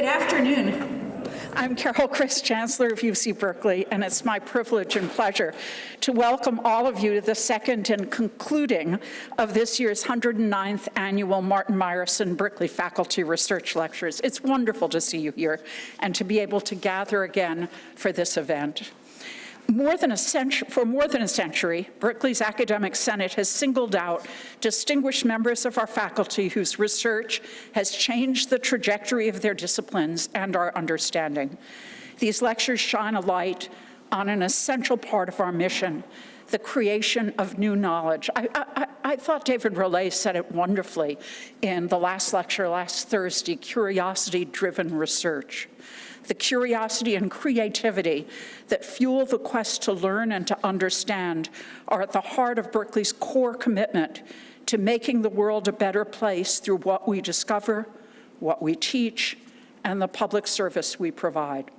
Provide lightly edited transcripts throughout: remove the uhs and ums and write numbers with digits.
Good afternoon. I'm Carol Chris, Chancellor of UC Berkeley, and it's my privilege and pleasure to welcome all of you to the second and concluding of this year's 109th annual Martin Meyerson Berkeley Faculty Research Lectures. It's wonderful to see you here and to be able to gather again for this event. For more than a century, Berkeley's Academic Senate has singled out distinguished members of our faculty whose research has changed the trajectory of their disciplines and our understanding. These lectures shine a light on an essential part of our mission, the creation of new knowledge. I thought David Rollet said it wonderfully in the last lecture last Thursday, curiosity-driven research. The curiosity and creativity that fuel the quest to learn and to understand are at the heart of Berkeley's core commitment to making the world a better place through what we discover, what we teach, and the public service we provide.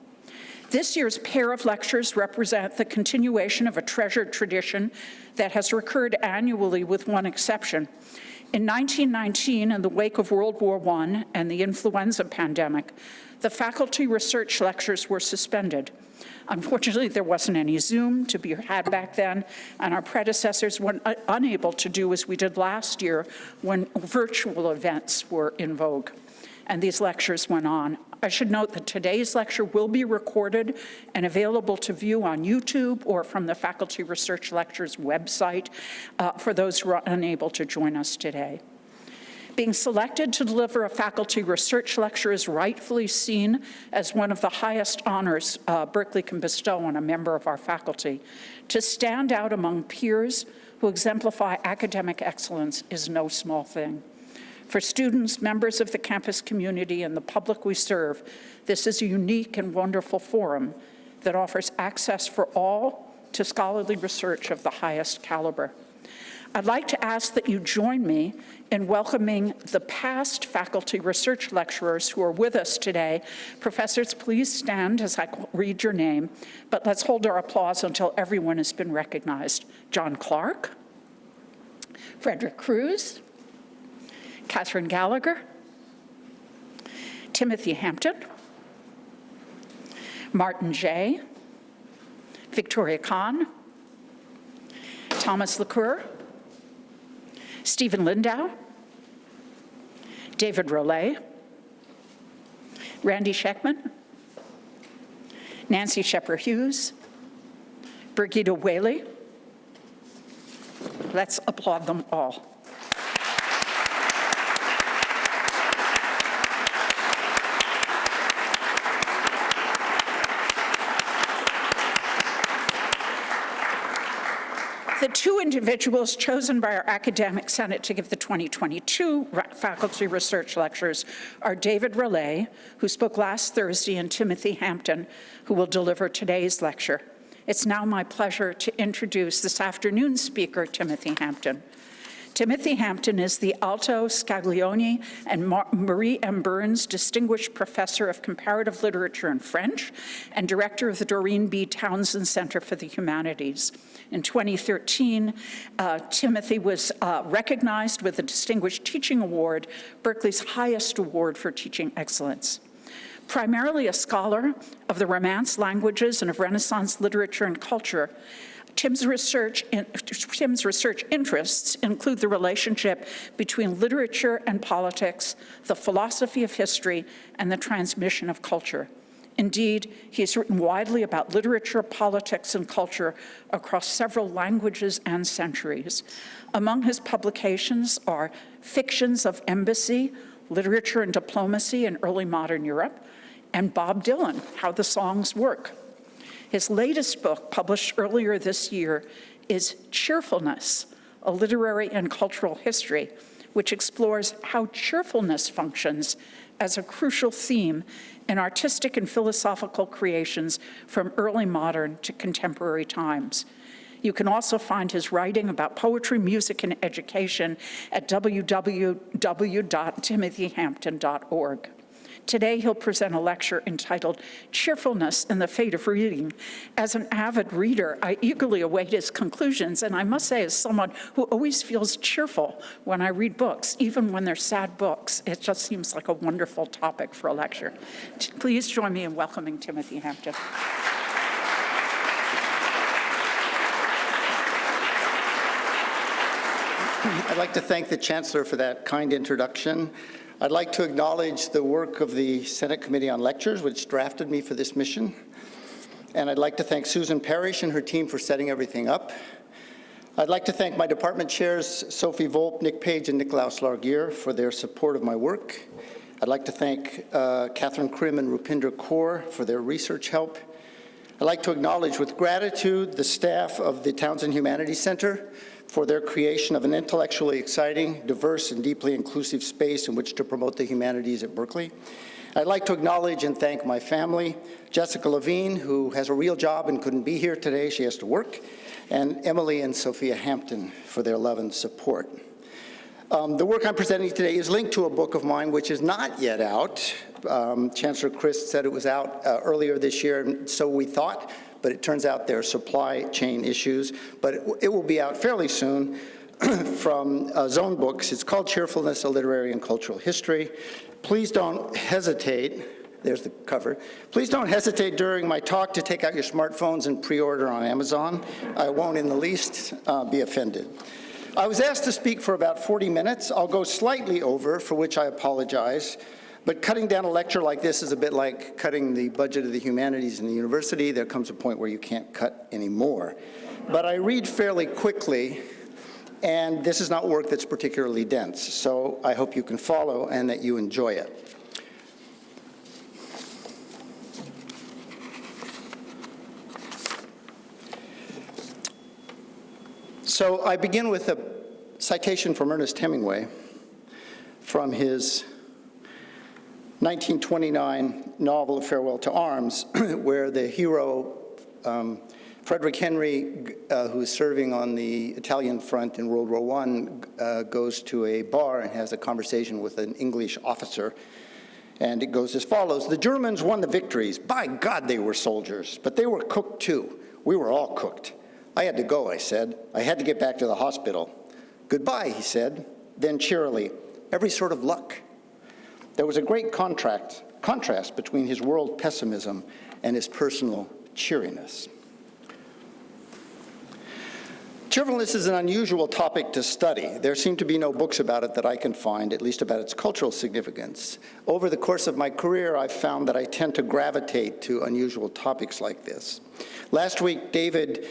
This year's pair of lectures represent the continuation of a treasured tradition that has recurred annually with one exception. In 1919, in the wake of World War I and the influenza pandemic, the faculty research lectures were suspended. Unfortunately, there wasn't any Zoom to be had back then, and our predecessors were unable to do as we did last year when virtual events were in vogue. And these lectures went on. I should note that today's lecture will be recorded and available to view on YouTube or from the Faculty Research Lectures website for those who are unable to join us today. Being selected to deliver a faculty research lecture is rightfully seen as one of the highest honors Berkeley can bestow on a member of our faculty. To stand out among peers who exemplify academic excellence is no small thing. For students, members of the campus community, and the public we serve, this is a unique and wonderful forum that offers access for all to scholarly research of the highest caliber. I'd like to ask that you join me in welcoming the past faculty research lecturers who are with us today. Professors, please stand as I read your name, but let's hold our applause until everyone has been recognized. John Clark, Frederick Cruz, Catherine Gallagher, Timothy Hampton, Martin Jay, Victoria Kahn, Thomas LaCour, Stephen Lindau, David Rollet, Randy Sheckman, Nancy Shepard-Hughes, Brigitte Whaley. Let's applaud them all. The two individuals chosen by our Academic Senate to give the 2022 faculty research lectures are David Rollet, who spoke last Thursday, and Timothy Hampton, who will deliver today's lecture. It's now my pleasure to introduce this afternoon's speaker, Timothy Hampton. Timothy Hampton is the Alto Scaglione and Marie M. Burns Distinguished Professor of Comparative Literature and French and Director of the Doreen B. Townsend Center for the Humanities. In 2013, Timothy was recognized with the Distinguished Teaching Award, Berkeley's highest award for teaching excellence. Primarily a scholar of the Romance languages and of Renaissance literature and culture, Tim's research interests include the relationship between literature and politics, the philosophy of history, and the transmission of culture. Indeed, he has written widely about literature, politics, and culture across several languages and centuries. Among his publications are Fictions of Embassy, Literature and Diplomacy in Early Modern Europe, and Bob Dylan, How the Songs Work. His latest book, published earlier this year, is Cheerfulness, a Literary and Cultural History, which explores how cheerfulness functions as a crucial theme in artistic and philosophical creations from early modern to contemporary times. You can also find his writing about poetry, music, and education at www.timothyhampton.org. Today, he'll present a lecture entitled Cheerfulness and the Fate of Reading. As an avid reader, I eagerly await his conclusions, and I must say, as someone who always feels cheerful when I read books, even when they're sad books, it just seems like a wonderful topic for a lecture. Please join me in welcoming Timothy Hampton. I'd like to thank the Chancellor for that kind introduction. I'd like to acknowledge the work of the Senate Committee on Lectures, which drafted me for this mission. And I'd like to thank Susan Parrish and her team for setting everything up. I'd like to thank my department chairs, Sophie Volp, Nick Page, and Nicolaus Largier for their support of my work. I'd like to thank Catherine Krim and Rupinder Kaur for their research help. I'd like to acknowledge with gratitude the staff of the Townsend Humanities Center for their creation of an intellectually exciting, diverse, and deeply inclusive space in which to promote the humanities at Berkeley. I'd like to acknowledge and thank my family, Jessica Levine, who has a real job and couldn't be here today, she has to work, and Emily and Sophia Hampton for their love and support. The work I'm presenting today is linked to a book of mine which is not yet out. Chancellor Christ said it was out earlier this year, and so we thought, but it turns out there are supply chain issues, but it will be out fairly soon from Zone Books. It's called Cheerfulness, A Literary and Cultural History. Please don't hesitate, there's the cover. Please don't hesitate during my talk to take out your smartphones and pre-order on Amazon. I won't in the least be offended. I was asked to speak for about 40 minutes. I'll go slightly over, for which I apologize. But cutting down a lecture like this is a bit like cutting the budget of the humanities in the university. There comes a point where you can't cut anymore. But I read fairly quickly, and this is not work that's particularly dense. So I hope you can follow and that you enjoy it. So I begin with a citation from Ernest Hemingway from his 1929 novel, Farewell to Arms, where the hero, Frederick Henry, who's serving on the Italian front in World War I, goes to a bar and has a conversation with an English officer. And it goes as follows: the Germans won the victories. By God, they were soldiers, but they were cooked too. We were all cooked. I had to go, I said. I had to get back to the hospital. Goodbye, he said. Then cheerily, every sort of luck. There was a great contrast between his world pessimism and his personal cheeriness. Cheerfulness is an unusual topic to study. There seem to be no books about it that I can find, at least about its cultural significance. Over the course of my career, I've found that I tend to gravitate to unusual topics like this. Last week, David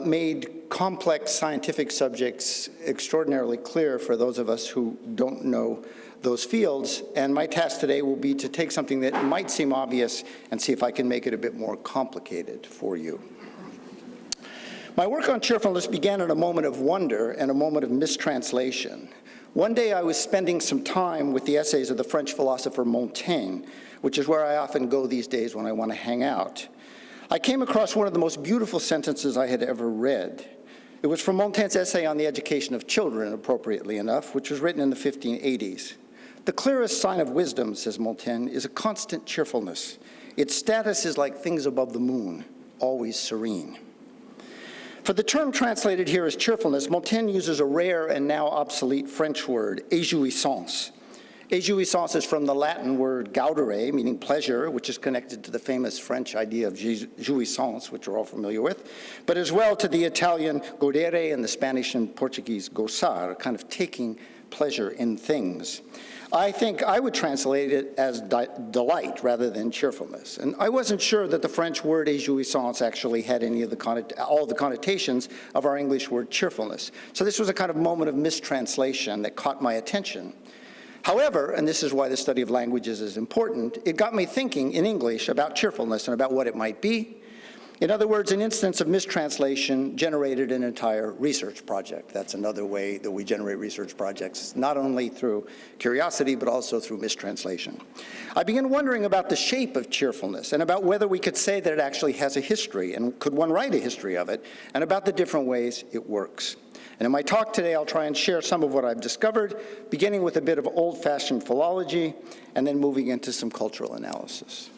made complex scientific subjects extraordinarily clear for those of us who don't know those fields, and my task today will be to take something that might seem obvious and see if I can make it a bit more complicated for you. My work on cheerfulness began in a moment of wonder and a moment of mistranslation. One day I was spending some time with the essays of the French philosopher Montaigne, which is where I often go these days when I want to hang out. I came across one of the most beautiful sentences I had ever read. It was from Montaigne's essay on the education of children, appropriately enough, which was written in the 1580s. The clearest sign of wisdom, says Montaigne, is a constant cheerfulness. Its status is like things above the moon, always serene. For the term translated here as cheerfulness, Montaigne uses a rare and now obsolete French word, éjouissance. Éjouissance is from the Latin word gaudere, meaning pleasure, which is connected to the famous French idea of jouissance, which we're all familiar with, but as well to the Italian godere and the Spanish and Portuguese gozar, kind of taking pleasure in things. I think I would translate it as delight rather than cheerfulness. And I wasn't sure that the French word éjouissance actually had any of all the connotations of our English word cheerfulness. So this was a kind of moment of mistranslation that caught my attention. However, and this is why the study of languages is important, it got me thinking in English about cheerfulness and about what it might be. In other words, an instance of mistranslation generated an entire research project. That's another way that we generate research projects, not only through curiosity, but also through mistranslation. I began wondering about the shape of cheerfulness and about whether we could say that it actually has a history, and could one write a history of it, and about the different ways it works. And in my talk today, I'll try and share some of what I've discovered, beginning with a bit of old-fashioned philology, and then moving into some cultural analysis.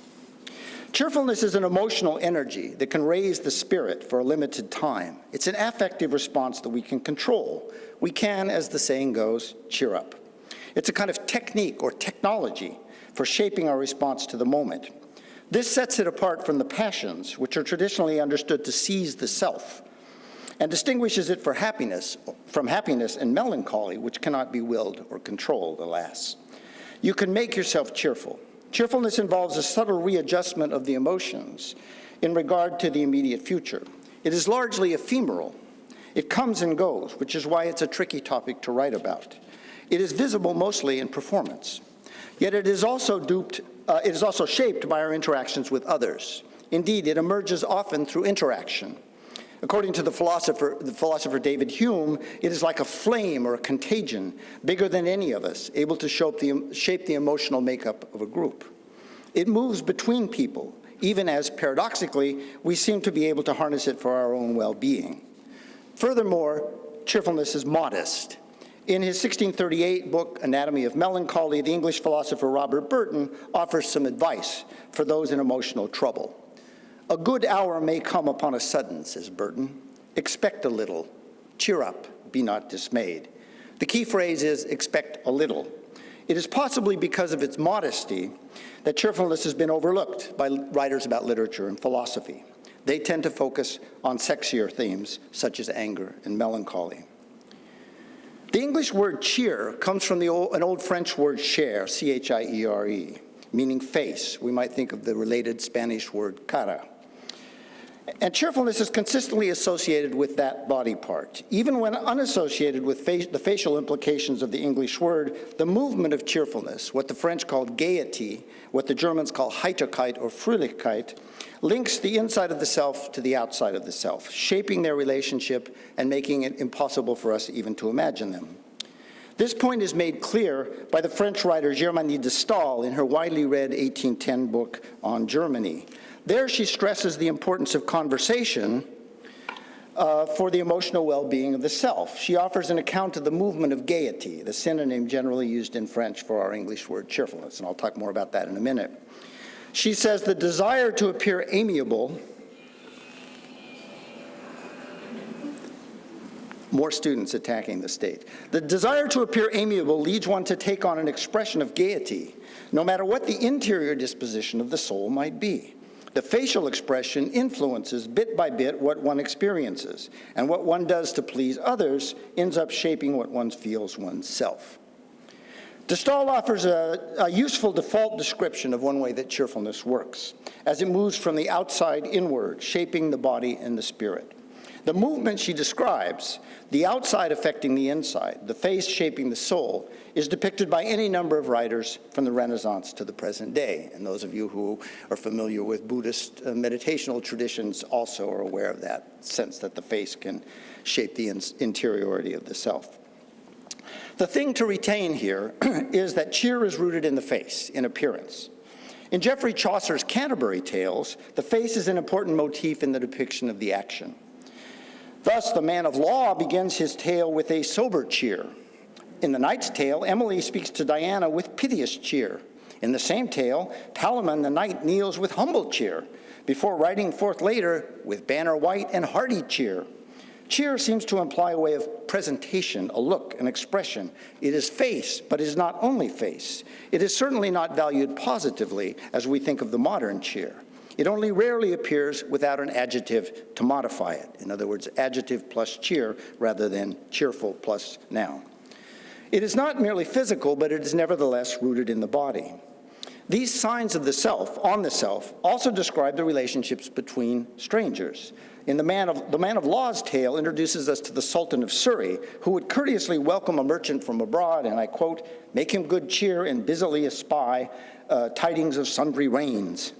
Cheerfulness is an emotional energy that can raise the spirit for a limited time. It's an affective response that we can control. We can, as the saying goes, cheer up. It's a kind of technique or technology for shaping our response to the moment. This sets it apart from the passions, which are traditionally understood to seize the self, and distinguishes it from happiness and melancholy, which cannot be willed or controlled, alas. You can make yourself cheerful. Cheerfulness involves a subtle readjustment of the emotions in regard to the immediate future. It is largely ephemeral. It comes and goes, which is why it's a tricky topic to write about. It is visible mostly in performance. Yet it is also shaped by our interactions with others. Indeed, it emerges often through interaction. According to the philosopher David Hume, it is like a flame or a contagion, bigger than any of us, able to shape the emotional makeup of a group. It moves between people, even as, paradoxically, we seem to be able to harness it for our own well-being. Furthermore, cheerfulness is modest. In his 1638 book, Anatomy of Melancholy, the English philosopher Robert Burton offers some advice for those in emotional trouble. A good hour may come upon a sudden, says Burton. Expect a little. Cheer up. Be not dismayed. The key phrase is expect a little. It is possibly because of its modesty that cheerfulness has been overlooked by writers about literature and philosophy. They tend to focus on sexier themes such as anger and melancholy. The English word cheer comes from an old French word chair, C-H-I-E-R-E, meaning face. We might think of the related Spanish word cara. And cheerfulness is consistently associated with that body part. Even when unassociated with the facial implications of the English word, the movement of cheerfulness, what the French called gaiety, what the Germans call Heiterkeit or Fröhlichkeit, links the inside of the self to the outside of the self, shaping their relationship and making it impossible for us even to imagine them. This point is made clear by the French writer Germanie de Staël in her widely read 1810 book on Germany. There she stresses the importance of conversation for the emotional well-being of the self. She offers an account of the movement of gaiety, the synonym generally used in French for our English word cheerfulness, and I'll talk more about that in a minute. She says the desire to appear amiable, more students attacking the state. The desire to appear amiable leads one to take on an expression of gaiety, no matter what the interior disposition of the soul might be. The facial expression influences bit by bit what one experiences, and what one does to please others ends up shaping what one feels oneself. De Staël offers a useful default description of one way that cheerfulness works, as it moves from the outside inward, shaping the body and the spirit. The movement she describes, the outside affecting the inside, the face shaping the soul, is depicted by any number of writers from the Renaissance to the present day. And those of you who are familiar with Buddhist meditational traditions also are aware of that sense that the face can shape the interiority of the self. The thing to retain here is that cheer is rooted in the face, in appearance. In Geoffrey Chaucer's Canterbury Tales, the face is an important motif in the depiction of the action. Thus, the man of law begins his tale with a sober cheer. In the Knight's Tale, Emily speaks to Diana with piteous cheer. In the same tale, Palamon the knight kneels with humble cheer, before riding forth later with banner white and hearty cheer. Cheer seems to imply a way of presentation, a look, an expression. It is face, but it is not only face. It is certainly not valued positively as we think of the modern cheer. It only rarely appears without an adjective to modify it. In other words, adjective plus cheer rather than cheerful plus noun. It is not merely physical, but it is nevertheless rooted in the body. These signs of the self, on the self, also describe the relationships between strangers. In the man of Law's tale introduces us to the Sultan of Surrey, who would courteously welcome a merchant from abroad, and I quote, "make him good cheer and busily espy tidings of sundry rains."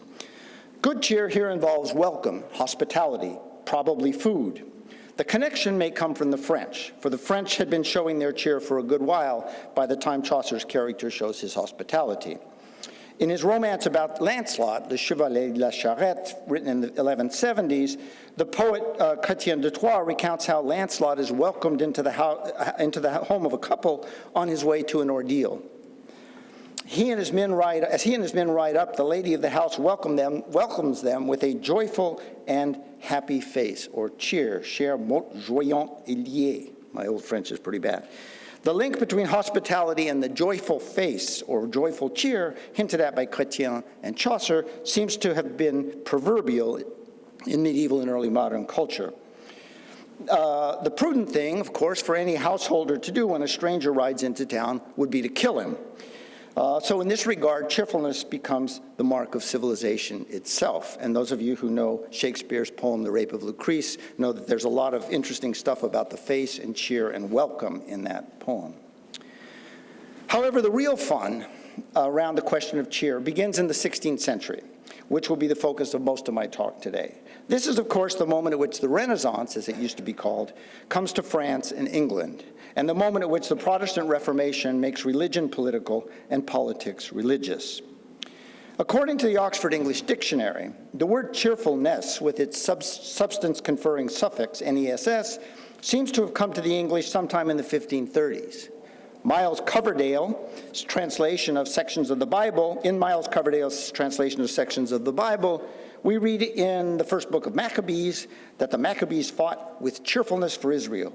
Good cheer here involves welcome, hospitality, probably food. The connection may come from the French, for the French had been showing their cheer for a good while by the time Chaucer's character shows his hospitality. In his romance about Lancelot, Le Chevalier de la Charette, written in the 1170s, the poet Chrétien de Troyes recounts how Lancelot is welcomed into the home of a couple on his way to an ordeal. As he and his men ride up, the lady of the house welcomes them with a joyful and happy face, or cheer, cher mot joyant et lié. My old French is pretty bad. The link between hospitality and the joyful face, or joyful cheer, hinted at by Chrétien and Chaucer, seems to have been proverbial in medieval and early modern culture. The prudent thing, of course, for any householder to do when a stranger rides into town would be to kill him. So in this regard, cheerfulness becomes the mark of civilization itself. And those of you who know Shakespeare's poem, The Rape of Lucrece, know that there's a lot of interesting stuff about the face and cheer and welcome in that poem. However, the real fun around the question of cheer begins in the 16th century, which will be the focus of most of my talk today. This is, of course, the moment at which the Renaissance, as it used to be called, comes to France and England, and the moment at which the Protestant Reformation makes religion political and politics religious. According to the Oxford English Dictionary, the word cheerfulness, with its substance-conferring suffix, ness, seems to have come to the English sometime in the 1530s. Miles Coverdale's translation of sections of the Bible, we read in the first book of Maccabees that the Maccabees fought with cheerfulness for Israel.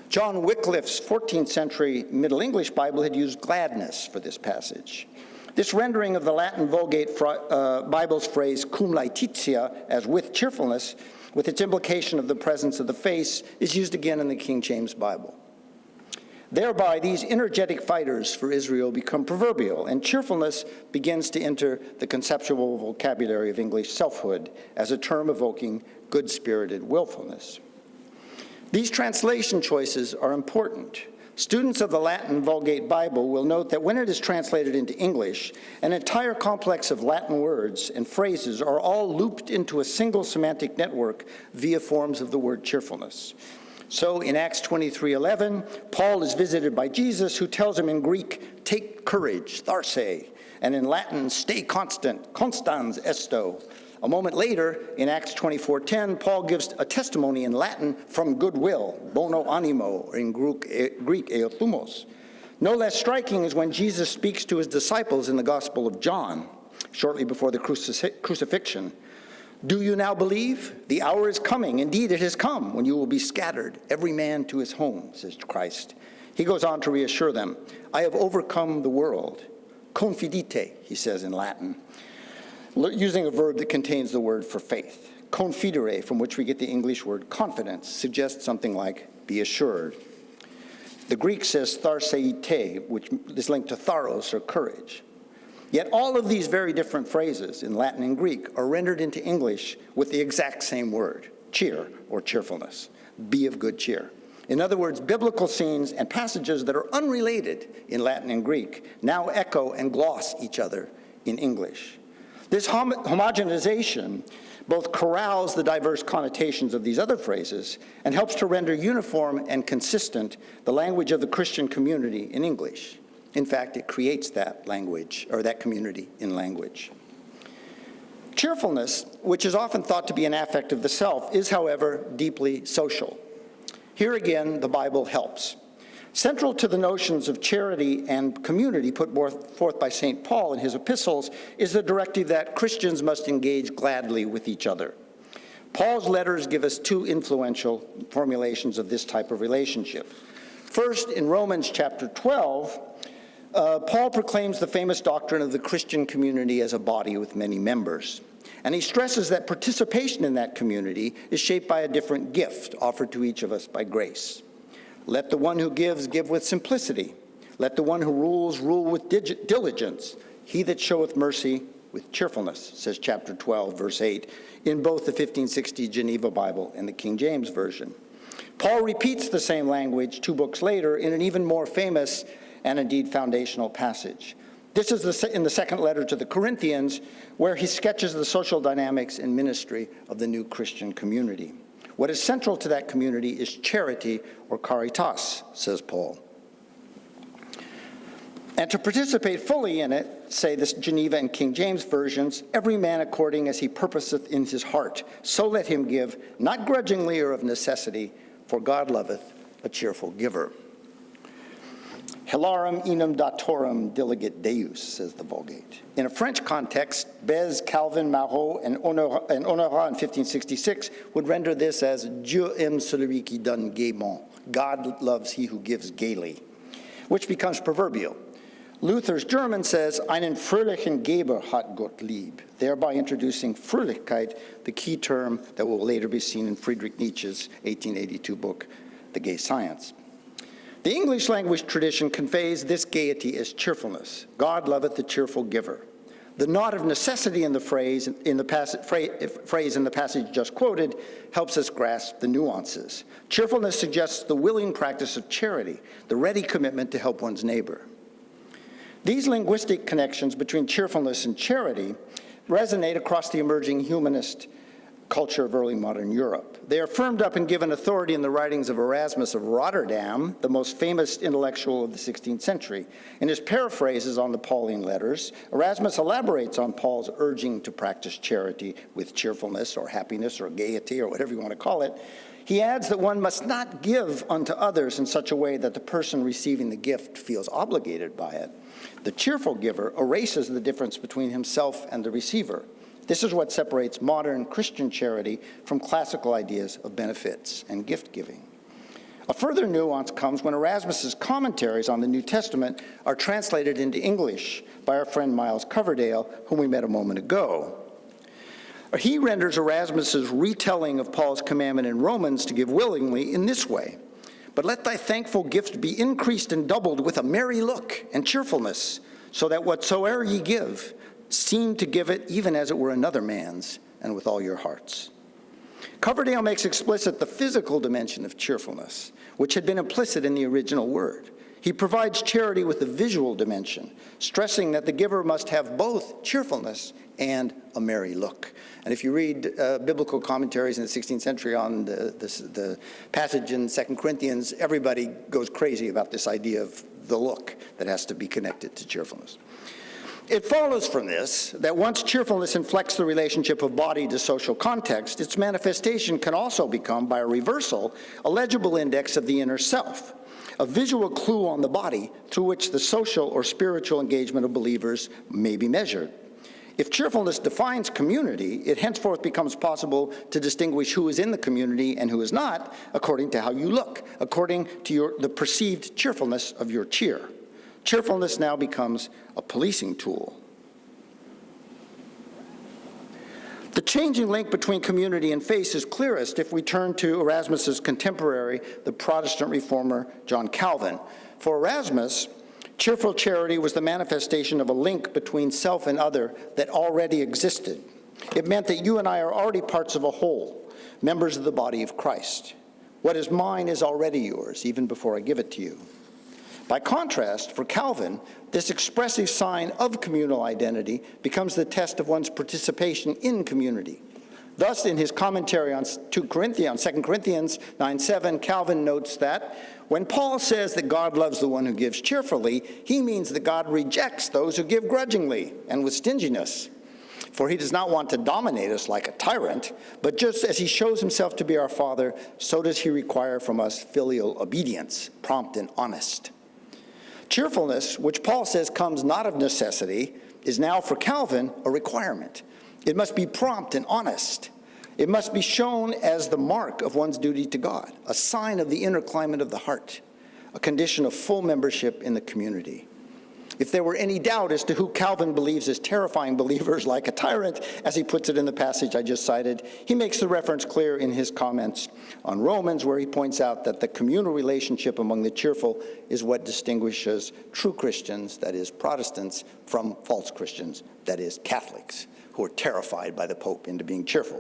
John Wycliffe's 14th century Middle English Bible had used gladness for this passage. This rendering of the Latin Vulgate Bible's phrase cum laetitia, as with cheerfulness, with its implication of the presence of the face, is used again in the King James Bible. Thereby, these energetic fighters for Israel become proverbial, and cheerfulness begins to enter the conceptual vocabulary of English selfhood as a term evoking good-spirited willfulness. These translation choices are important. Students of the Latin Vulgate Bible will note that when it is translated into English, an entire complex of Latin words and phrases are all looped into a single semantic network via forms of the word cheerfulness. So in Acts 23:11, Paul is visited by Jesus, who tells him in Greek, take courage, tharse, and in Latin, stay constant, constans esto. A moment later, in Acts 24:10, Paul gives a testimony in Latin from goodwill, bono animo, or in Greek, eothumos. No less striking is when Jesus speaks to his disciples in the Gospel of John, shortly before the crucifixion. Do you now believe? The hour is coming. Indeed, it has come when you will be scattered, every man to his home, says Christ. He goes on to reassure them, I have overcome the world. Confidite, he says in Latin, using a verb that contains the word for faith. Confidere, from which we get the English word confidence, suggests something like be assured. The Greek says tharseite, which is linked to tharos, or courage. Yet all of these very different phrases in Latin and Greek are rendered into English with the exact same word, cheer or cheerfulness, be of good cheer. In other words, biblical scenes and passages that are unrelated in Latin and Greek now echo and gloss each other in English. This homogenization both corrals the diverse connotations of these other phrases and helps to render uniform and consistent the language of the Christian community in English. In fact, it creates that language, or that community in language. Cheerfulness, which is often thought to be an affect of the self, is, however, deeply social. Here again, the Bible helps. Central to the notions of charity and community put forth by St. Paul in his epistles is the directive that Christians must engage gladly with each other. Paul's letters give us two influential formulations of this type of relationship. First, in Romans chapter 12, Paul proclaims the famous doctrine of the Christian community as a body with many members. And he stresses that participation in that community is shaped by a different gift offered to each of us by grace. Let the one who gives give with simplicity. Let the one who rules rule with diligence. He that showeth mercy with cheerfulness, says chapter 12, verse 8, in both the 1560 Geneva Bible and the King James Version. Paul repeats the same language 2 books later in an even more famous and indeed foundational passage. This is in the second letter to the Corinthians, where he sketches the social dynamics and ministry of the new Christian community. What is central to that community is charity, or caritas, says Paul. And to participate fully in it, say the Geneva and King James versions, every man according as he purposeth in his heart, so let him give, not grudgingly or of necessity, for God loveth a cheerful giver. Hilarum enim datorum diligit Deus, says the Vulgate. In a French context, Bèze, Calvin, Marot, and Honorat in 1566 would render this as Dieu aime celui qui donne gaiement. God loves he who gives gaily, which becomes proverbial. Luther's German says, einen fröhlichen Geber hat Gott lieb, thereby introducing Fröhlichkeit, the key term that will later be seen in Friedrich Nietzsche's 1882 book, The Gay Science. The English language tradition conveys this gaiety as cheerfulness. God loveth the cheerful giver. The nod of necessity in the phrase in the passage just quoted helps us grasp the nuances. Cheerfulness suggests the willing practice of charity, the ready commitment to help one's neighbor. These linguistic connections between cheerfulness and charity resonate across the emerging humanist culture of early modern Europe. They are firmed up and given authority in the writings of Erasmus of Rotterdam, the most famous intellectual of the 16th century. In his paraphrases on the Pauline letters, Erasmus elaborates on Paul's urging to practice charity with cheerfulness or happiness or gaiety or whatever you want to call it. He adds that one must not give unto others in such a way that the person receiving the gift feels obligated by it. The cheerful giver erases the difference between himself and the receiver. This is what separates modern Christian charity from classical ideas of benefits and gift-giving. A further nuance comes when Erasmus's commentaries on the New Testament are translated into English by our friend Miles Coverdale, whom we met a moment ago. He renders Erasmus's retelling of Paul's commandment in Romans to give willingly in this way: but let thy thankful gift be increased and doubled with a merry look and cheerfulness, so that whatsoever ye give, seem to give it even as it were another man's, and with all your hearts. Coverdale makes explicit the physical dimension of cheerfulness, which had been implicit in the original word. He provides charity with a visual dimension, stressing that the giver must have both cheerfulness and a merry look. And if you read biblical commentaries in the 16th century on the passage in 2 Corinthians, everybody goes crazy about this idea of the look that has to be connected to cheerfulness. It follows from this that once cheerfulness inflects the relationship of body to social context, its manifestation can also become, by a reversal, a legible index of the inner self, a visual clue on the body through which the social or spiritual engagement of believers may be measured. If cheerfulness defines community, it henceforth becomes possible to distinguish who is in the community and who is not according to how you look, according to the perceived cheerfulness of your cheer. Cheerfulness now becomes a policing tool. The changing link between community and faith is clearest if we turn to Erasmus's contemporary, the Protestant reformer John Calvin. For Erasmus, cheerful charity was the manifestation of a link between self and other that already existed. It meant that you and I are already parts of a whole, members of the body of Christ. What is mine is already yours, even before I give it to you. By contrast, for Calvin, this expressive sign of communal identity becomes the test of one's participation in community. Thus, in his commentary on 2 Corinthians 9:7, Calvin notes that when Paul says that God loves the one who gives cheerfully, he means that God rejects those who give grudgingly and with stinginess. For he does not want to dominate us like a tyrant, but just as he shows himself to be our Father, so does he require from us filial obedience, prompt and honest. Cheerfulness, which Paul says comes not of necessity, is now for Calvin a requirement. It must be prompt and honest. It must be shown as the mark of one's duty to God, a sign of the inner climate of the heart, a condition of full membership in the community. If there were any doubt as to who Calvin believes is terrifying believers like a tyrant, as he puts it in the passage I just cited, he makes the reference clear in his comments on Romans, where he points out that the communal relationship among the cheerful is what distinguishes true Christians, that is Protestants, from false Christians, that is Catholics, who are terrified by the Pope into being cheerful.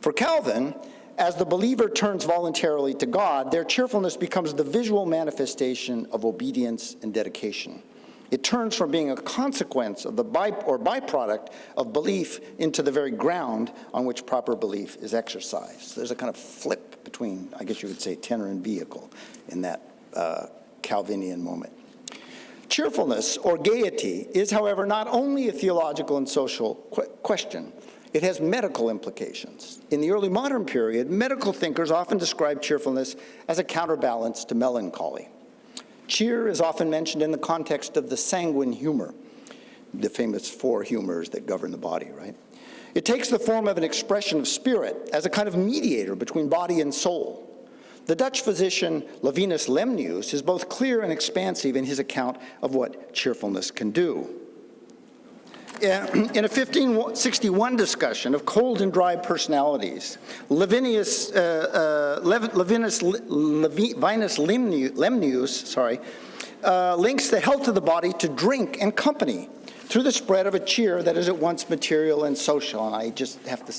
For Calvin, as the believer turns voluntarily to God, their cheerfulness becomes the visual manifestation of obedience and dedication. It turns from being a consequence of the byproduct of belief into the very ground on which proper belief is exercised. There's a kind of flip between, I guess you would say, tenor and vehicle in that Calvinian moment. Cheerfulness, or gaiety, is, however, not only a theological and social question. It has medical implications. In the early modern period, medical thinkers often describe cheerfulness as a counterbalance to melancholy. Cheer is often mentioned in the context of the sanguine humor, the famous 4 humors that govern the body, right? It takes the form of an expression of spirit as a kind of mediator between body and soul. The Dutch physician Levinus Lemnius is both clear and expansive in his account of what cheerfulness can do. In a 1561 discussion of cold and dry personalities, Levinus Lemnius links the health of the body to drink and company through the spread of a cheer that is at once material and social. And I just have to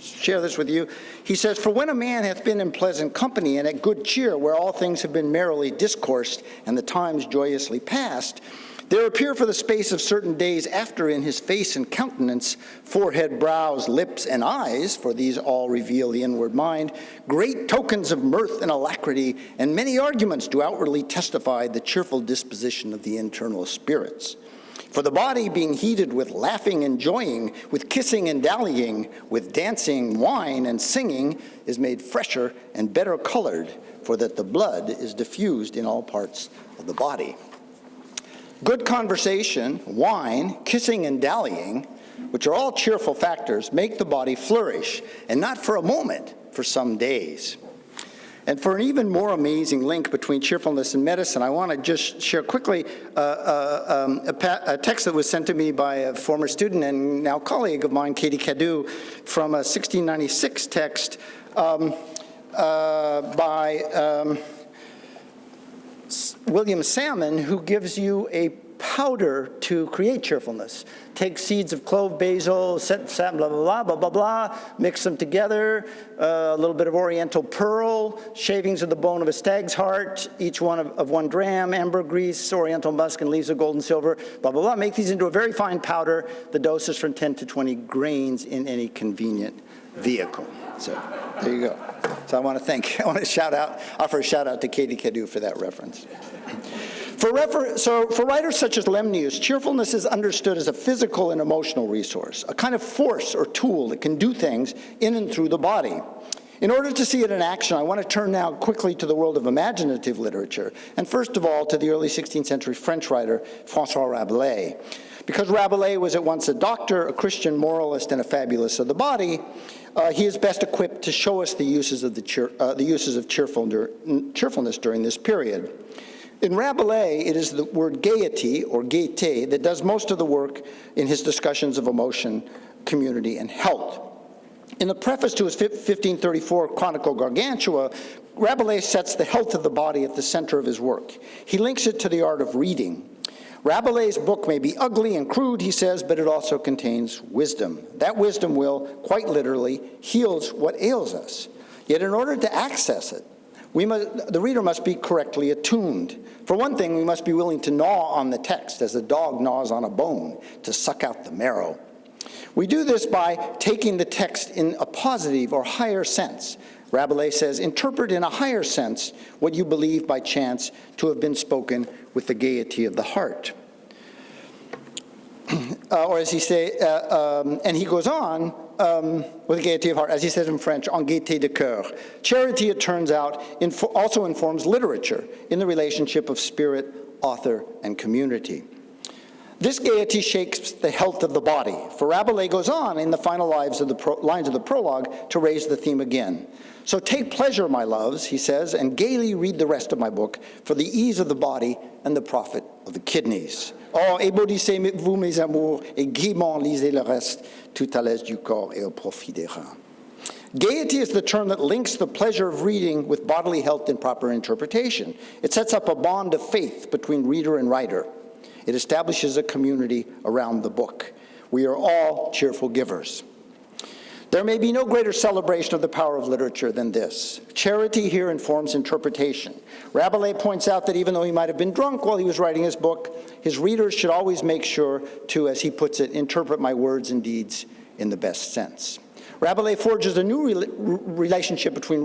share this with you. He says, "For when a man hath been in pleasant company and at good cheer, where all things have been merrily discoursed and the times joyously passed, there appear for the space of certain days after in his face and countenance, forehead, brows, lips, and eyes, for these all reveal the inward mind, great tokens of mirth and alacrity, and many arguments do outwardly testify the cheerful disposition of the internal spirits. For the body being heated with laughing and joying, with kissing and dallying, with dancing, wine, and singing, is made fresher and better colored, for that the blood is diffused in all parts of the body." Good conversation, wine, kissing, and dallying, which are all cheerful factors, make the body flourish, and not for a moment, for some days. And for an even more amazing link between cheerfulness and medicine, I want to just share quickly a text that was sent to me by a former student and now colleague of mine, Katie Cadu, from a 1696 text by William Salmon, who gives you a powder to create cheerfulness. Take seeds of clove, basil, blah, blah, blah, blah, blah, blah, mix them together, a little bit of oriental pearl, shavings of the bone of a stag's heart, each one of 1 gram, ambergris, oriental musk, and leaves of gold and silver, blah, blah, blah. Make these into a very fine powder. The dose is from 10 to 20 grains in any convenient vehicle. So there you go. So I want to offer a shout out to Katie Cadu for that reference. For writers such as Lemnius, cheerfulness is understood as a physical and emotional resource, a kind of force or tool that can do things in and through the body. In order to see it in action, I want to turn now quickly to the world of imaginative literature, and first of all to the early 16th century French writer François Rabelais. Because Rabelais was at once a doctor, a Christian moralist, and a fabulist of the body, he is best equipped to show us the uses of cheerfulness during this period. In Rabelais, it is the word gaiety, or gaieté, that does most of the work in his discussions of emotion, community, and health. In the preface to his 1534 Chronicle Gargantua, Rabelais sets the health of the body at the center of his work. He links it to the art of reading. Rabelais' book may be ugly and crude, he says, but it also contains wisdom. That wisdom will, quite literally, heals what ails us. Yet in order to access it, the reader must be correctly attuned. For one thing, we must be willing to gnaw on the text as a dog gnaws on a bone to suck out the marrow. We do this by taking the text in a positive or higher sense. Rabelais says, interpret in a higher sense what you believe by chance to have been spoken with the gaiety of the heart. Or as he say, and he goes on with gaiety of heart, as he says in French, en gaieté de cœur. Charity, it turns out, also informs literature in the relationship of spirit, author, and community. This gaiety shakes the health of the body, for Rabelais goes on in the final lines of the prologue to raise the theme again. So take pleasure, my loves, he says, and gaily read the rest of my book for the ease of the body and the profit of the kidneys. Oh, ébaudissez-vous, mes amours, et gaiement lisez le reste, tout à l'aise du corps et au profit des reins. Gaiety is the term that links the pleasure of reading with bodily health and proper interpretation. It sets up a bond of faith between reader and writer. It establishes a community around the book. We are all cheerful givers. There may be no greater celebration of the power of literature than this. Charity here informs interpretation. Rabelais points out that even though he might have been drunk while he was writing his book, his readers should always make sure to, as he puts it, interpret my words and deeds in the best sense. Rabelais forges a new relationship between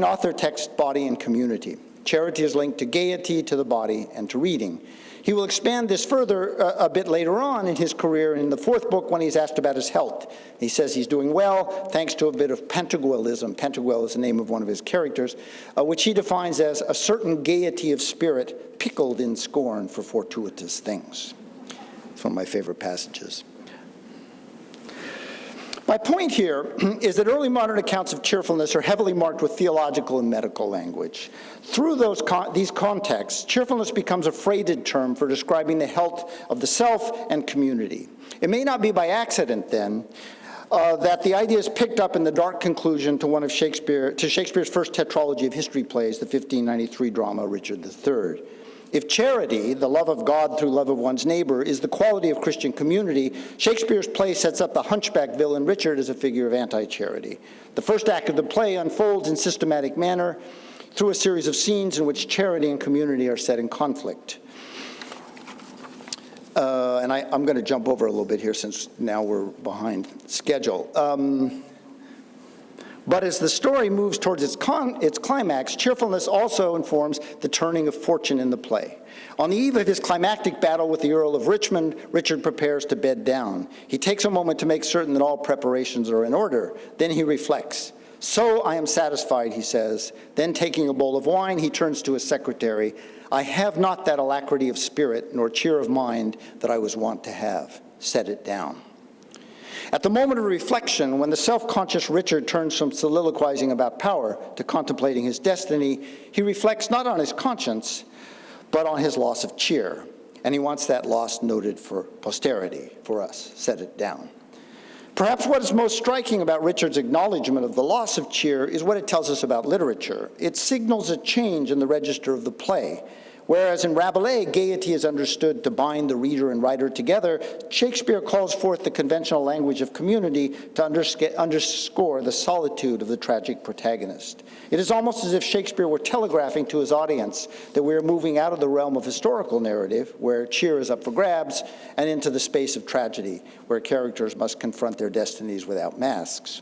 author, text, body, and community. Charity is linked to gaiety, to the body, and to reading. He will expand this further a bit later on in his career in the fourth book when he's asked about his health. He says he's doing well thanks to a bit of pentaguelism. Pentaguel is the name of one of his characters, which he defines as a certain gaiety of spirit pickled in scorn for fortuitous things. It's one of my favorite passages. My point here is that early modern accounts of cheerfulness are heavily marked with theological and medical language. Through these contexts, cheerfulness becomes a freighted term for describing the health of the self and community. It may not be by accident, then, that the idea is picked up in the dark conclusion to Shakespeare's first tetralogy of history plays, the 1593 drama Richard III. If charity, the love of God through love of one's neighbor, is the quality of Christian community, Shakespeare's play sets up the hunchback villain Richard as a figure of anti-charity. The first act of the play unfolds in systematic manner through a series of scenes in which charity and community are set in conflict. And I'm going to jump over a little bit here since now we're behind schedule. But as the story moves towards its climax, cheerfulness also informs the turning of fortune in the play. On the eve of his climactic battle with the Earl of Richmond, Richard prepares to bed down. He takes a moment to make certain that all preparations are in order. Then he reflects. "So I am satisfied," he says. Then taking a bowl of wine, he turns to his secretary. "I have not that alacrity of spirit nor cheer of mind that I was wont to have. Set it down." At the moment of reflection, when the self-conscious Richard turns from soliloquizing about power to contemplating his destiny, he reflects not on his conscience, but on his loss of cheer. And he wants that loss noted for posterity, for us. Set it down. Perhaps what is most striking about Richard's acknowledgement of the loss of cheer is what it tells us about literature. It signals a change in the register of the play. Whereas in Rabelais, gaiety is understood to bind the reader and writer together, Shakespeare calls forth the conventional language of community to underscore the solitude of the tragic protagonist. It is almost as if Shakespeare were telegraphing to his audience that we are moving out of the realm of historical narrative, where cheer is up for grabs, and into the space of tragedy, where characters must confront their destinies without masks.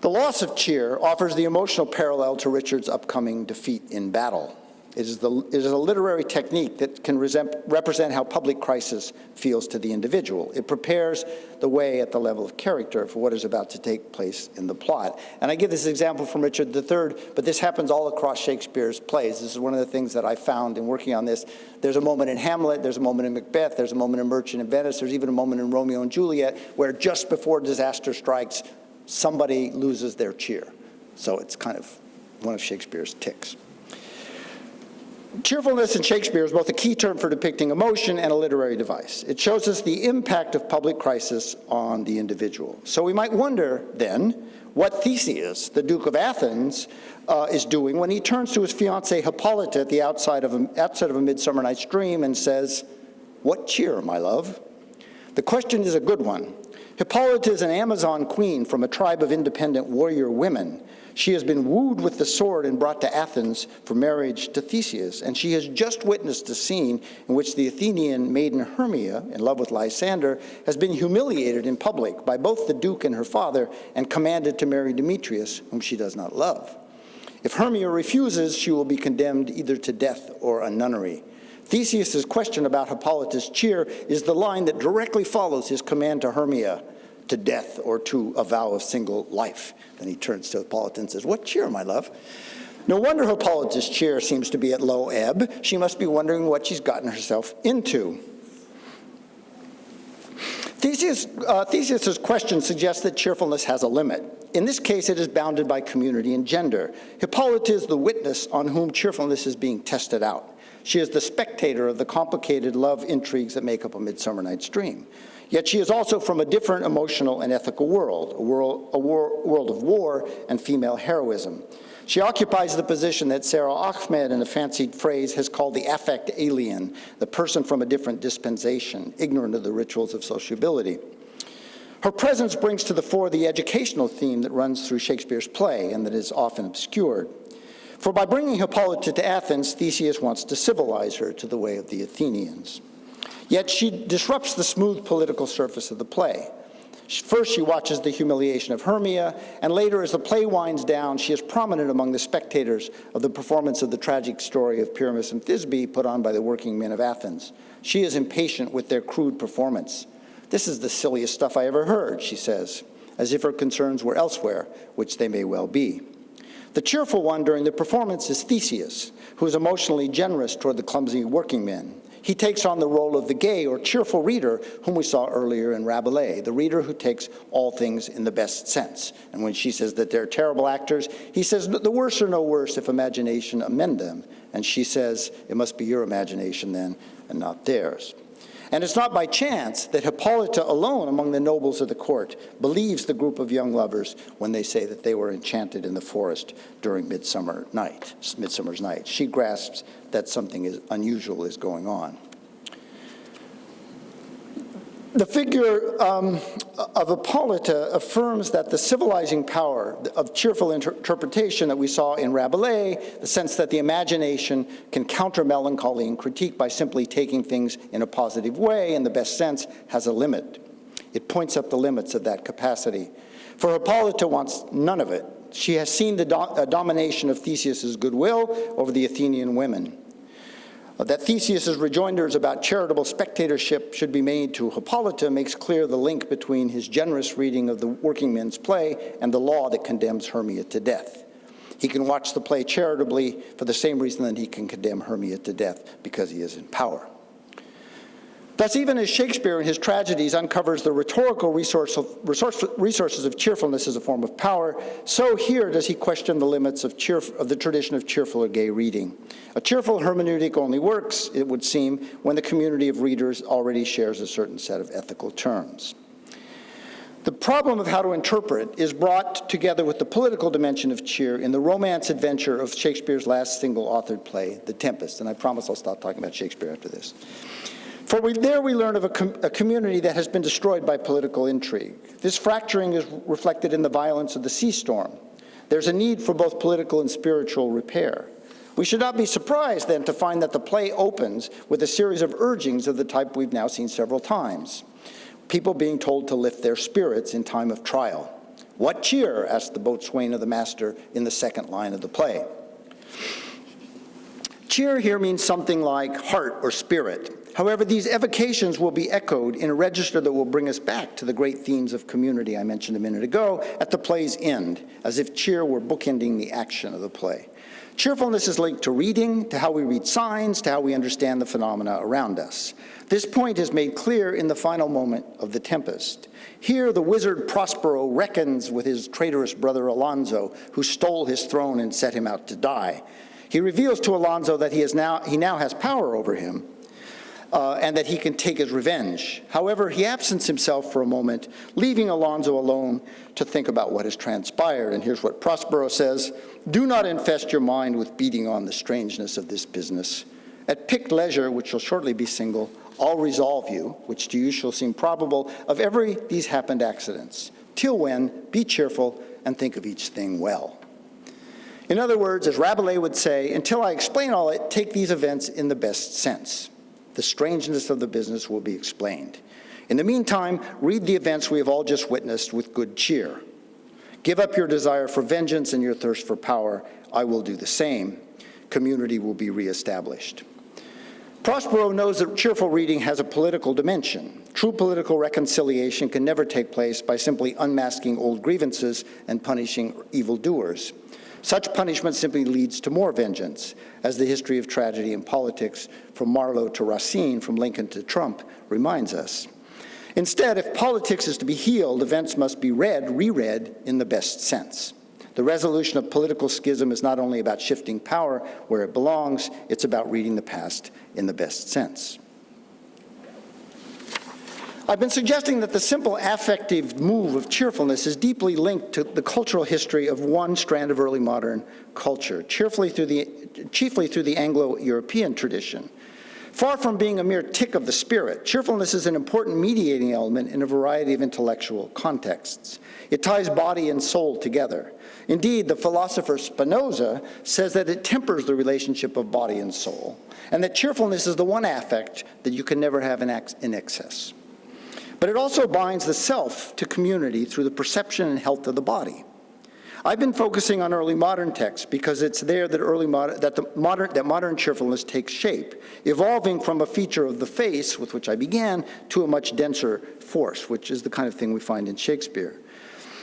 The loss of cheer offers the emotional parallel to Richard's upcoming defeat in battle. It is a literary technique that can represent how public crisis feels to the individual. It prepares the way at the level of character for what is about to take place in the plot. And I give this example from Richard III, but this happens all across Shakespeare's plays. This is one of the things that I found in working on this. There's a moment in Hamlet, there's a moment in Macbeth, there's a moment in Merchant of Venice, there's even a moment in Romeo and Juliet where just before disaster strikes, somebody loses their cheer. So it's kind of one of Shakespeare's tics. Cheerfulness in Shakespeare is both a key term for depicting emotion and a literary device. It shows us the impact of public crisis on the individual. So we might wonder, then, what Theseus, the Duke of Athens, is doing when he turns to his fiancée Hippolyta at the outset of a Midsummer Night's Dream and says, "What cheer, my love?" The question is a good one. Hippolyta is an Amazon queen from a tribe of independent warrior women. She has been wooed with the sword and brought to Athens for marriage to Theseus, and she has just witnessed a scene in which the Athenian maiden Hermia, in love with Lysander, has been humiliated in public by both the Duke and her father and commanded to marry Demetrius, whom she does not love. If Hermia refuses, she will be condemned either to death or a nunnery. Theseus's question about Hippolyta's cheer is the line that directly follows his command to Hermia, to death or to a vow of single life. Then he turns to Hippolyta and says, "What cheer, my love?" No wonder Hippolyta's cheer seems to be at low ebb. She must be wondering what she's gotten herself into. Theseus's question suggests that cheerfulness has a limit. In this case, it is bounded by community and gender. Hippolyta is the witness on whom cheerfulness is being tested out. She is the spectator of the complicated love intrigues that make up A Midsummer Night's Dream. Yet she is also from a different emotional and ethical world, a world of war and female heroism. She occupies the position that Sarah Ahmed, in a fancied phrase, has called the affect alien, the person from a different dispensation, ignorant of the rituals of sociability. Her presence brings to the fore the educational theme that runs through Shakespeare's play and that is often obscured. For by bringing Hippolyta to Athens, Theseus wants to civilize her to the way of the Athenians. Yet she disrupts the smooth political surface of the play. First, she watches the humiliation of Hermia, and later, as the play winds down, she is prominent among the spectators of the performance of the tragic story of Pyramus and Thisbe put on by the working men of Athens. She is impatient with their crude performance. "This is the silliest stuff I ever heard," she says, as if her concerns were elsewhere, which they may well be. The cheerful one during the performance is Theseus, who is emotionally generous toward the clumsy working men. He takes on the role of the gay or cheerful reader whom we saw earlier in Rabelais, the reader who takes all things in the best sense. And when she says that they're terrible actors, he says, "The worse are no worse if imagination amend them." And she says, "It must be your imagination then, and not theirs." And it's not by chance that Hippolyta alone among the nobles of the court believes the group of young lovers when they say that they were enchanted in the forest during Midsummer's Night. She grasps that something unusual is going on. The figure of Hippolyta affirms that the civilizing power of cheerful interpretation that we saw in Rabelais, the sense that the imagination can counter melancholy and critique by simply taking things in a positive way in the best sense, has a limit. It points up the limits of that capacity. For Hippolyta wants none of it. She has seen the domination of Theseus's goodwill over the Athenian women. That Theseus's rejoinders about charitable spectatorship should be made to Hippolyta makes clear the link between his generous reading of the working men's play and the law that condemns Hermia to death. He can watch the play charitably for the same reason that he can condemn Hermia to death, because he is in power. Thus, even as Shakespeare in his tragedies uncovers the rhetorical resources of cheerfulness as a form of power, so here does he question the limits of the tradition of cheerful or gay reading. A cheerful hermeneutic only works, it would seem, when the community of readers already shares a certain set of ethical terms. The problem of how to interpret is brought together with the political dimension of cheer in the romance adventure of Shakespeare's last single-authored play, The Tempest, and I promise I'll stop talking about Shakespeare after this. For there we learn of a community that has been destroyed by political intrigue. This fracturing is reflected in the violence of the sea storm. There's a need for both political and spiritual repair. We should not be surprised, then, to find that the play opens with a series of urgings of the type we've now seen several times. People being told to lift their spirits in time of trial. "What cheer?" asked the boatswain of the master in the second line of the play. Cheer here means something like heart or spirit. However, these evocations will be echoed in a register that will bring us back to the great themes of community I mentioned a minute ago at the play's end, as if cheer were bookending the action of the play. Cheerfulness is linked to reading, to how we read signs, to how we understand the phenomena around us. This point is made clear in the final moment of The Tempest. Here, the wizard Prospero reckons with his traitorous brother Alonso, who stole his throne and set him out to die. He reveals to Alonso that he now has power over him, and that he can take his revenge. However, he absents himself for a moment, leaving Alonso alone to think about what has transpired. And here's what Prospero says: "Do not infest your mind with beating on the strangeness of this business. At picked leisure, which shall shortly be single, I'll resolve you, which to you shall seem probable, of every these happened accidents. Till when, be cheerful, and think of each thing well." In other words, as Rabelais would say, until I explain all it, take these events in the best sense. The strangeness of the business will be explained. In the meantime, read the events we have all just witnessed with good cheer. Give up your desire for vengeance and your thirst for power. I will do the same. Community will be reestablished. Prospero knows that cheerful reading has a political dimension. True political reconciliation can never take place by simply unmasking old grievances and punishing evildoers. Such punishment simply leads to more vengeance, as the history of tragedy and politics, from Marlowe to Racine, from Lincoln to Trump, reminds us. Instead, if politics is to be healed, events must be reread in the best sense. The resolution of political schism is not only about shifting power where it belongs, it's about reading the past in the best sense. I've been suggesting that the simple affective move of cheerfulness is deeply linked to the cultural history of one strand of early modern culture, chiefly through the Anglo-European tradition. Far from being a mere tick of the spirit, cheerfulness is an important mediating element in a variety of intellectual contexts. It ties body and soul together. Indeed, the philosopher Spinoza says that it tempers the relationship of body and soul, and that cheerfulness is the one affect that you can never have in excess. But it also binds the self to community through the perception and health of the body. I've been focusing on early modern texts because it's there that modern cheerfulness takes shape, evolving from a feature of the face, with which I began, to a much denser force, which is the kind of thing we find in Shakespeare.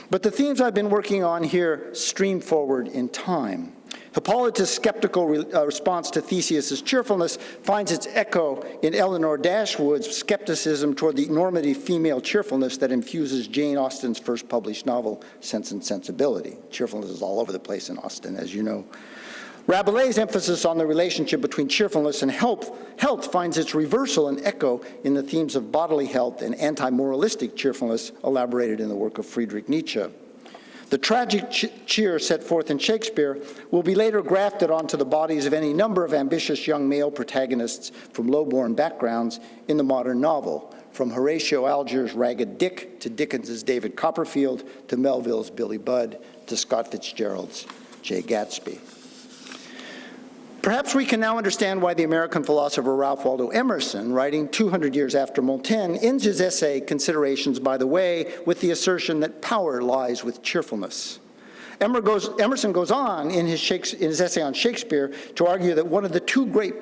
But the themes I've been working on here stream forward in time. Hippolyta's skeptical response to Theseus's cheerfulness finds its echo in Eleanor Dashwood's skepticism toward the normative female cheerfulness that infuses Jane Austen's first published novel, Sense and Sensibility. Cheerfulness is all over the place in Austen, as you know. Rabelais' emphasis on the relationship between cheerfulness and health finds its reversal and echo in the themes of bodily health and anti-moralistic cheerfulness elaborated in the work of Friedrich Nietzsche. The tragic cheer set forth in Shakespeare will be later grafted onto the bodies of any number of ambitious young male protagonists from low-born backgrounds in the modern novel, from Horatio Alger's Ragged Dick to Dickens's David Copperfield to Melville's Billy Budd to Scott Fitzgerald's Jay Gatsby. Perhaps we can now understand why the American philosopher Ralph Waldo Emerson, writing 200 years after Montaigne, ends his essay, Considerations by the Way, with the assertion that power lies with cheerfulness. Emerson goes on in his essay on Shakespeare to argue that one of the two great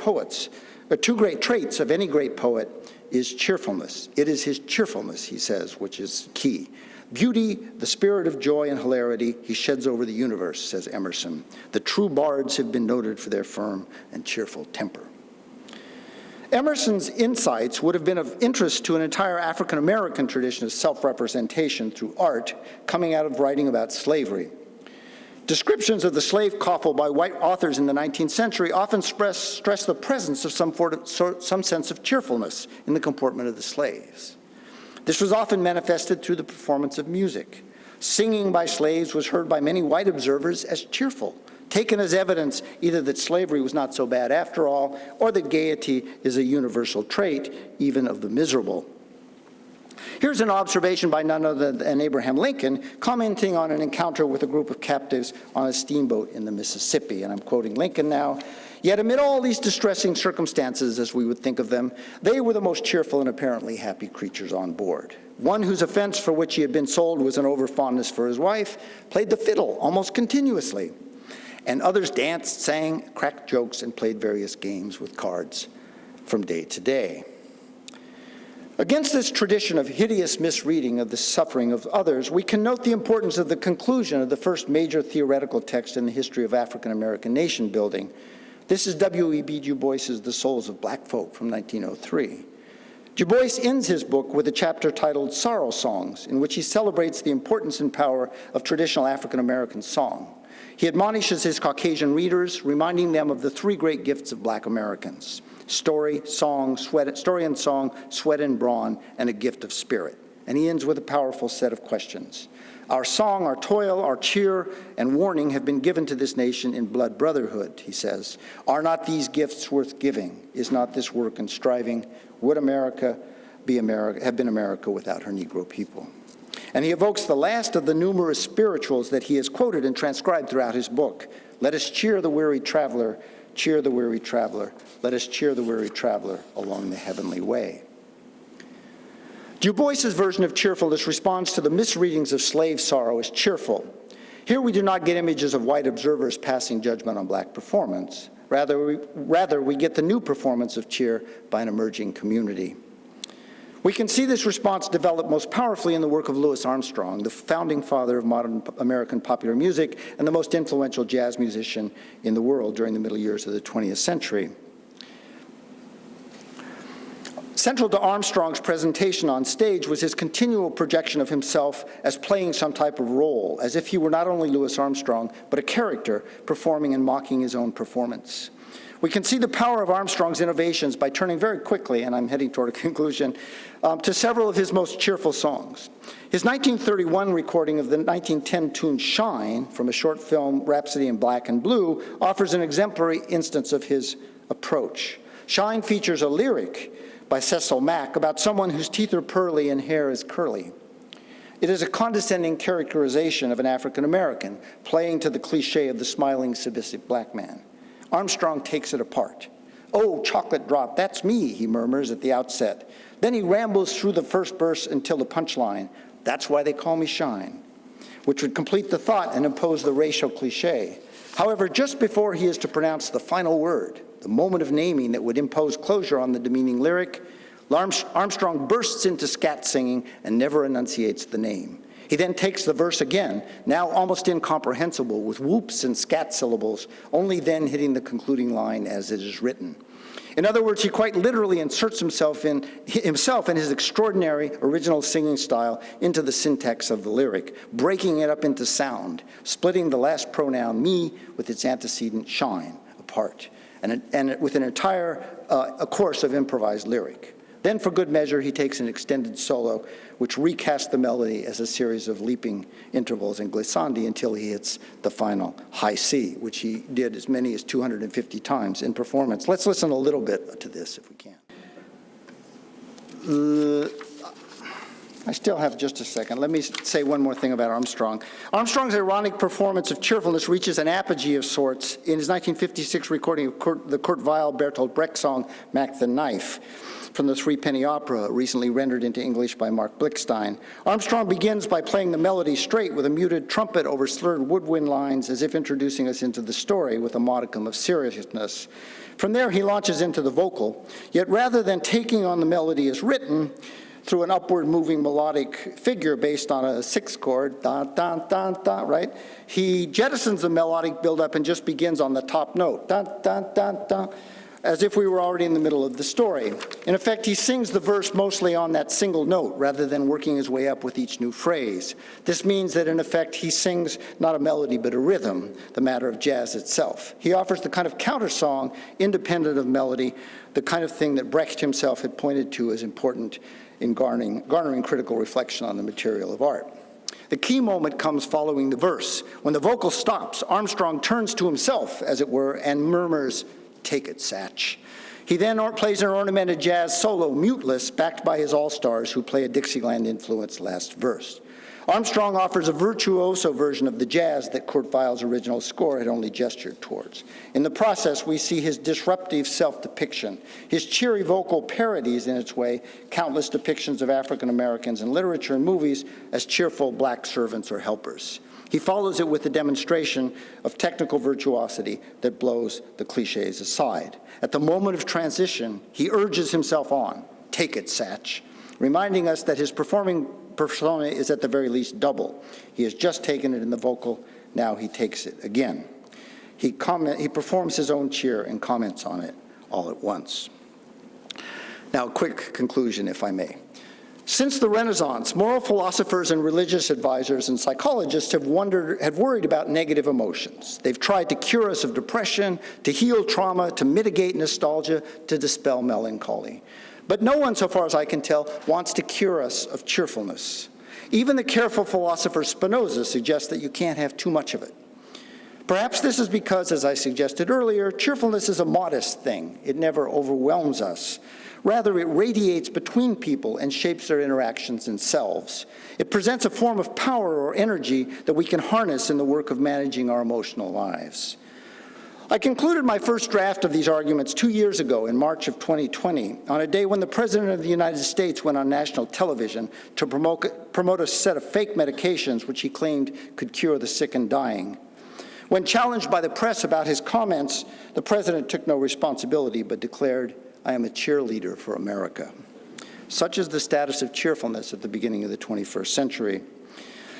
traits of any great poet is cheerfulness. It is his cheerfulness, he says, which is key. Beauty, the spirit of joy and hilarity, he sheds over the universe, says Emerson. The true bards have been noted for their firm and cheerful temper. Emerson's insights would have been of interest to an entire African-American tradition of self-representation through art coming out of writing about slavery. Descriptions of the slave coffle by white authors in the 19th century often stress the presence of some sense of cheerfulness in the comportment of the slaves. This was often manifested through the performance of music. Singing by slaves was heard by many white observers as cheerful, taken as evidence either that slavery was not so bad after all, or that gaiety is a universal trait, even of the miserable. Here's an observation by none other than Abraham Lincoln, commenting on an encounter with a group of captives on a steamboat in the Mississippi, and I'm quoting Lincoln now. Yet amid all these distressing circumstances, as we would think of them, they were the most cheerful and apparently happy creatures on board. One whose offense for which he had been sold was an overfondness for his wife played the fiddle almost continuously. And others danced, sang, cracked jokes, and played various games with cards from day to day. Against this tradition of hideous misreading of the suffering of others, we can note the importance of the conclusion of the first major theoretical text in the history of African-American nation building. This is W.E.B. Du Bois's The Souls of Black Folk from 1903. Du Bois ends his book with a chapter titled Sorrow Songs, in which he celebrates the importance and power of traditional African-American song. He admonishes his Caucasian readers, reminding them of the three great gifts of Black Americans: story and song, sweat and brawn, and a gift of spirit. And he ends with a powerful set of questions. Our song, our toil, our cheer, and warning have been given to this nation in blood brotherhood, he says. Are not these gifts worth giving? Is not this work and striving? Would America have been America without her Negro people? And he evokes the last of the numerous spirituals that he has quoted and transcribed throughout his book. Let us cheer the weary traveler, cheer the weary traveler. Let us cheer the weary traveler along the heavenly way. Du Bois's version of cheerfulness responds to the misreadings of slave sorrow as cheerful. Here we do not get images of white observers passing judgment on black performance. Rather, we get the new performance of cheer by an emerging community. We can see this response develop most powerfully in the work of Louis Armstrong, the founding father of modern American popular music and the most influential jazz musician in the world during the middle years of the 20th century. Central to Armstrong's presentation on stage was his continual projection of himself as playing some type of role, as if he were not only Louis Armstrong, but a character performing and mocking his own performance. We can see the power of Armstrong's innovations by turning very quickly, and I'm heading toward a conclusion, to several of his most cheerful songs. His 1931 recording of the 1910 tune Shine from a short film, Rhapsody in Black and Blue, offers an exemplary instance of his approach. Shine features a lyric by Cecil Mack about someone whose teeth are pearly and hair is curly. It is a condescending characterization of an African American, playing to the cliche of the smiling, submissive black man. Armstrong takes it apart. "Oh, chocolate drop, that's me," he murmurs at the outset. Then he rambles through the first verse until the punchline, "That's why they call me Shine," which would complete the thought and impose the racial cliche. However, just before he is to pronounce the final word, the moment of naming that would impose closure on the demeaning lyric, Armstrong bursts into scat singing and never enunciates the name. He then takes the verse again, now almost incomprehensible, with whoops and scat syllables, only then hitting the concluding line as it is written. In other words, he quite literally inserts himself and his extraordinary original singing style into the syntax of the lyric, breaking it up into sound, splitting the last pronoun me with its antecedent shine apart, and with an entire a course of improvised lyric. Then, for good measure, he takes an extended solo, which recasts the melody as a series of leaping intervals and glissandi until he hits the final high C, which he did as many as 250 times in performance. Let's listen a little bit to this, if we can. I still have just a second. Let me say one more thing about Armstrong. Armstrong's ironic performance of cheerfulness reaches an apogee of sorts in his 1956 recording of the Kurt Weill Bertolt Brecht song, Mac the Knife, from the Threepenny Opera, recently rendered into English by Mark Blickstein. Armstrong begins by playing the melody straight with a muted trumpet over slurred woodwind lines, as if introducing us into the story with a modicum of seriousness. From there, he launches into the vocal, yet rather than taking on the melody as written, through an upward moving melodic figure based on a sixth chord, da, da, da, da, right? He jettisons the melodic buildup and just begins on the top note, da, da, da, da, as if we were already in the middle of the story. In effect, he sings the verse mostly on that single note rather than working his way up with each new phrase. This means that, in effect, he sings not a melody but a rhythm, the matter of jazz itself. He offers the kind of counter-song, independent of melody, the kind of thing that Brecht himself had pointed to as important in garnering critical reflection on the material of art. The key moment comes following the verse. When the vocal stops, Armstrong turns to himself, as it were, and murmurs, "Take it, Satch." He then plays an ornamented jazz solo, muteless, backed by his all-stars who play a Dixieland-influenced last verse. Armstrong offers a virtuoso version of the jazz that Kurt Weill's original score had only gestured towards. In the process, we see his disruptive self-depiction. His cheery vocal parodies, in its way, countless depictions of African Americans in literature and movies as cheerful black servants or helpers. He follows it with a demonstration of technical virtuosity that blows the cliches aside. At the moment of transition, he urges himself on, "Take it, Satch," reminding us that his performing persona is at the very least double. He has just taken it in the vocal, now he takes it again. He performs his own cheer and comments on it all at once. Now, a quick conclusion, if I may. Since the Renaissance, moral philosophers and religious advisors and psychologists have worried about negative emotions. They've tried to cure us of depression, to heal trauma, to mitigate nostalgia, to dispel melancholy. But no one, so far as I can tell, wants to cure us of cheerfulness. Even the careful philosopher Spinoza suggests that you can't have too much of it. Perhaps this is because, as I suggested earlier, cheerfulness is a modest thing. It never overwhelms us. Rather, it radiates between people and shapes their interactions and selves. It presents a form of power or energy that we can harness in the work of managing our emotional lives. I concluded my first draft of these arguments 2 years ago in March of 2020, on a day when the President of the United States went on national television to promote a set of fake medications which he claimed could cure the sick and dying. When challenged by the press about his comments, the President took no responsibility but declared, "I am a cheerleader for America." Such is the status of cheerfulness at the beginning of the 21st century.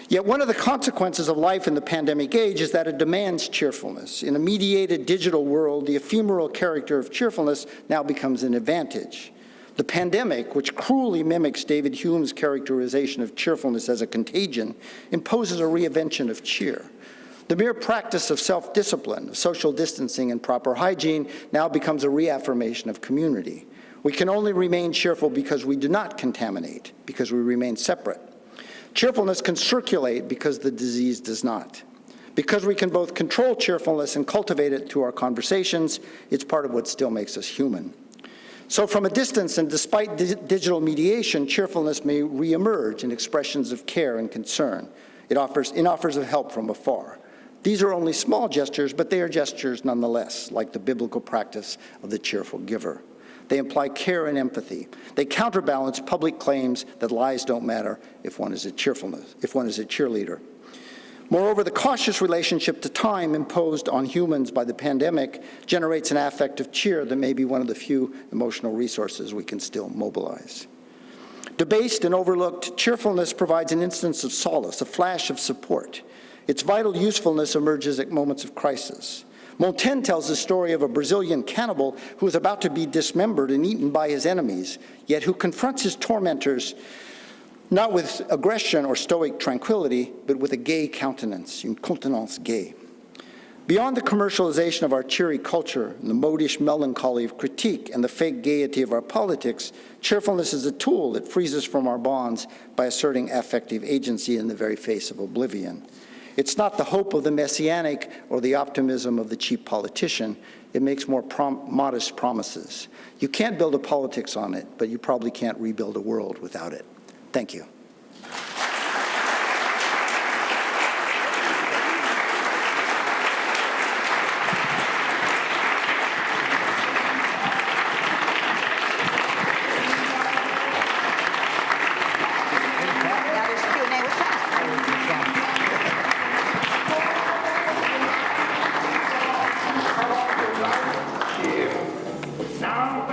Yet one of the consequences of life in the pandemic age is that it demands cheerfulness. In a mediated digital world, the ephemeral character of cheerfulness now becomes an advantage. The pandemic, which cruelly mimics David Hume's characterization of cheerfulness as a contagion, imposes a reinvention of cheer. The mere practice of self-discipline, of social distancing, and proper hygiene now becomes a reaffirmation of community. We can only remain cheerful because we do not contaminate, because we remain separate. Cheerfulness can circulate because the disease does not. Because we can both control cheerfulness and cultivate it through our conversations, it's part of what still makes us human. So from a distance, and despite digital mediation, cheerfulness may reemerge in expressions of care and concern. It offers of help from afar. These are only small gestures, but they are gestures nonetheless, like the biblical practice of the cheerful giver. They imply care and empathy. They counterbalance public claims that lies don't matter if one is a cheerleader. Moreover, the cautious relationship to time imposed on humans by the pandemic generates an affective cheer that may be one of the few emotional resources we can still mobilize. Debased and overlooked, cheerfulness provides an instance of solace, a flash of support. Its vital usefulness emerges at moments of crisis. Montaigne tells the story of a Brazilian cannibal who is about to be dismembered and eaten by his enemies, yet who confronts his tormentors not with aggression or stoic tranquility, but with a gay countenance, une contenance gaie. Beyond the commercialization of our cheery culture and the modish melancholy of critique and the fake gaiety of our politics, cheerfulness is a tool that frees us from our bonds by asserting affective agency in the very face of oblivion. It's not the hope of the messianic or the optimism of the cheap politician. It makes more modest promises. You can't build a politics on it, but you probably can't rebuild a world without it. Thank you.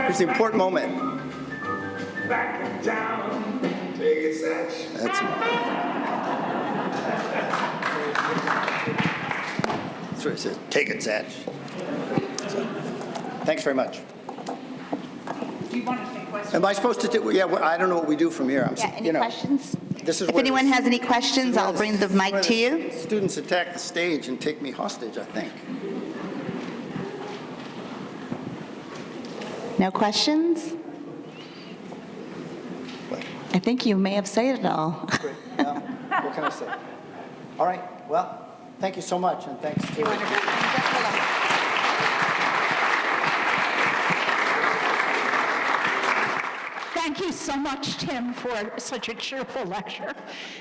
It's the important moment. Back in town, take it, Satch. That's what it says. Take it, Satch. So, thanks very much. Do you want to take questions? Am I supposed to do? Yeah, well, I don't know what we do from here. Any questions? This is if anyone has any questions, I'll bring the mic to you. Students attack the stage and take me hostage, I think. No questions? I think you may have said it all. What can I say? All right, well, thank you so much, and thanks to Thank you so much, Tim, for such a cheerful lecture.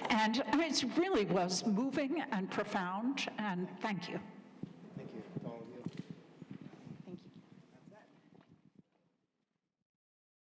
And it really was moving and profound, and thank you.